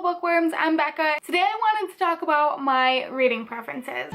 Bookworms, I'm Becca. Today I wanted to talk about my reading preferences.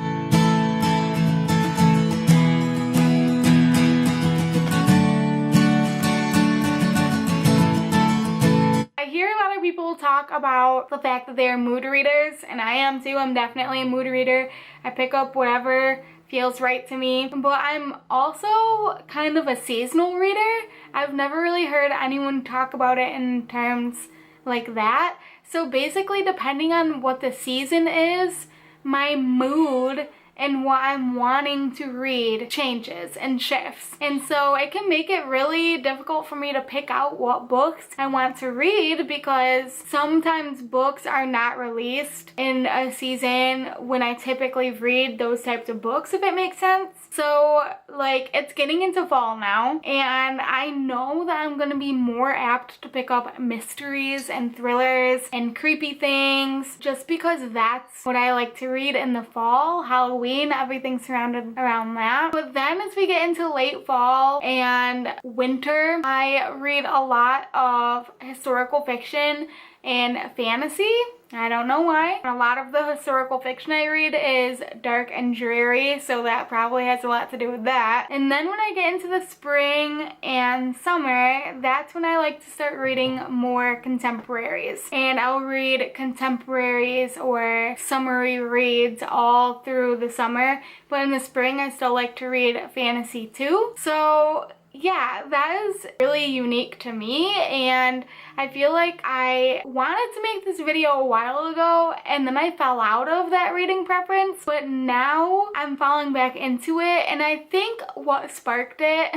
I hear a lot of people talk about the fact that they're mood readers, and I am too. I'm definitely a mood reader. I pick up whatever feels right to me, but I'm also kind of a seasonal reader. I've never really heard anyone talk about it in terms like that. So basically, depending on what the season is, my mood and what I'm wanting to read changes and shifts. And so it can make it really difficult for me to pick out what books I want to read, because sometimes books are not released in a season when I typically read those types of books, if it makes sense. So like, it's getting into fall now, and I know that I'm gonna be more apt to pick up mysteries and thrillers and creepy things, just because that's what I like to read in the fall. Halloween, everything surrounded around that. But then as we get into late fall and winter, I read a lot of historical fiction and fantasy. I don't know why. A lot of the historical fiction I read is dark and dreary, so that probably has a lot to do with that. And then when I get into the spring and summer, that's when I like to start reading more contemporaries. And I'll read contemporaries or summary reads all through the summer, but in the spring I still like to read fantasy too. So yeah, that is really unique to me, and I feel like I wanted to make this video a while ago and then I fell out of that reading preference, but now I'm falling back into it, and I think what sparked it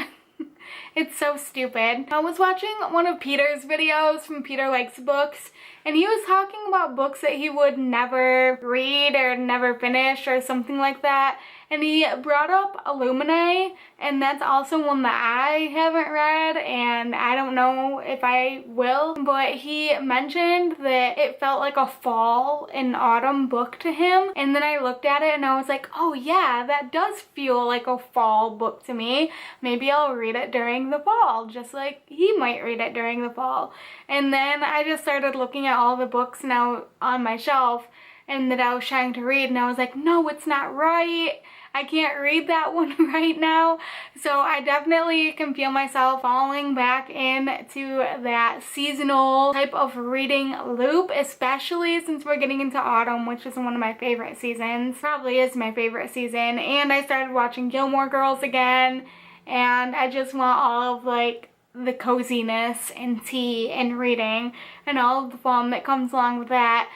it's so stupid. I was watching one of Peter's videos from Peter Likes Books, and he was talking about books that he would never read or never finish or something like that. And he brought up Illuminae, and that's also one that I haven't read, and I don't know if I will. But he mentioned that it felt like a fall and autumn book to him. And then I looked at it and I was like, oh yeah, that does feel like a fall book to me. Maybe I'll read it during the fall, just like he might read it during the fall. And then I just started looking at all the books now on my shelf and that I was trying to read, and I was like, no, it's not right. I can't read that one right now. So I definitely can feel myself falling back into that seasonal type of reading loop, especially since we're getting into autumn, which is one of my favorite seasons. Probably is my favorite season. And I started watching Gilmore Girls again, and I just want all of like the coziness and tea and reading and all of the fun that comes along with that.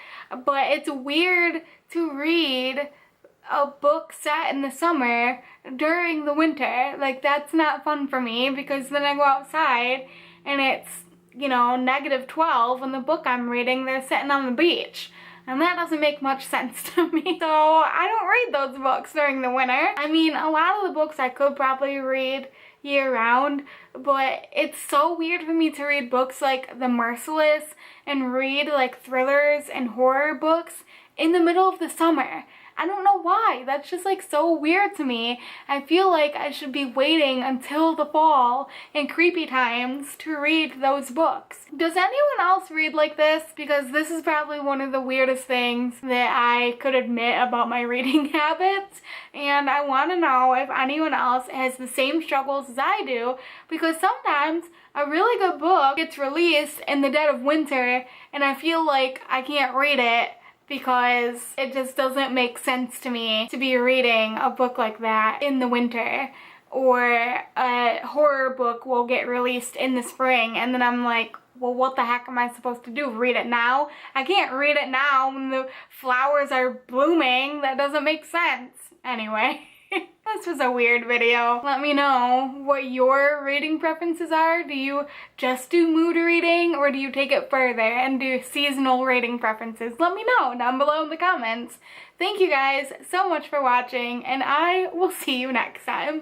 But it's weird to read a book set in the summer during the winter. Like, that's not fun for me, because then I go outside and it's, you know, -12, and the book I'm reading, they're sitting on the beach. And that doesn't make much sense to me. So I don't read those books during the winter. I mean, a lot of the books I could probably read year round, but it's so weird for me to read books like The Merciless and read like thrillers and horror books in the middle of the summer. I don't know why. That's just like so weird to me. I feel like I should be waiting until the fall and creepy times to read those books. Does anyone else read like this? Because this is probably one of the weirdest things that I could admit about my reading habits, and I want to know if anyone else has the same struggles as I do, because sometimes a really good book gets released in the dead of winter and I feel like I can't read it because it just doesn't make sense to me to be reading a book like that in the winter. Or a horror book will get released in the spring, and then I'm like, well, what the heck am I supposed to do? Read it now? I can't read it now when the flowers are blooming. That doesn't make sense. Anyway. This was a weird video. Let me know what your reading preferences are. Do you just do mood reading, or do you take it further and do seasonal reading preferences? Let me know down below in the comments. Thank you guys so much for watching, and I will see you next time.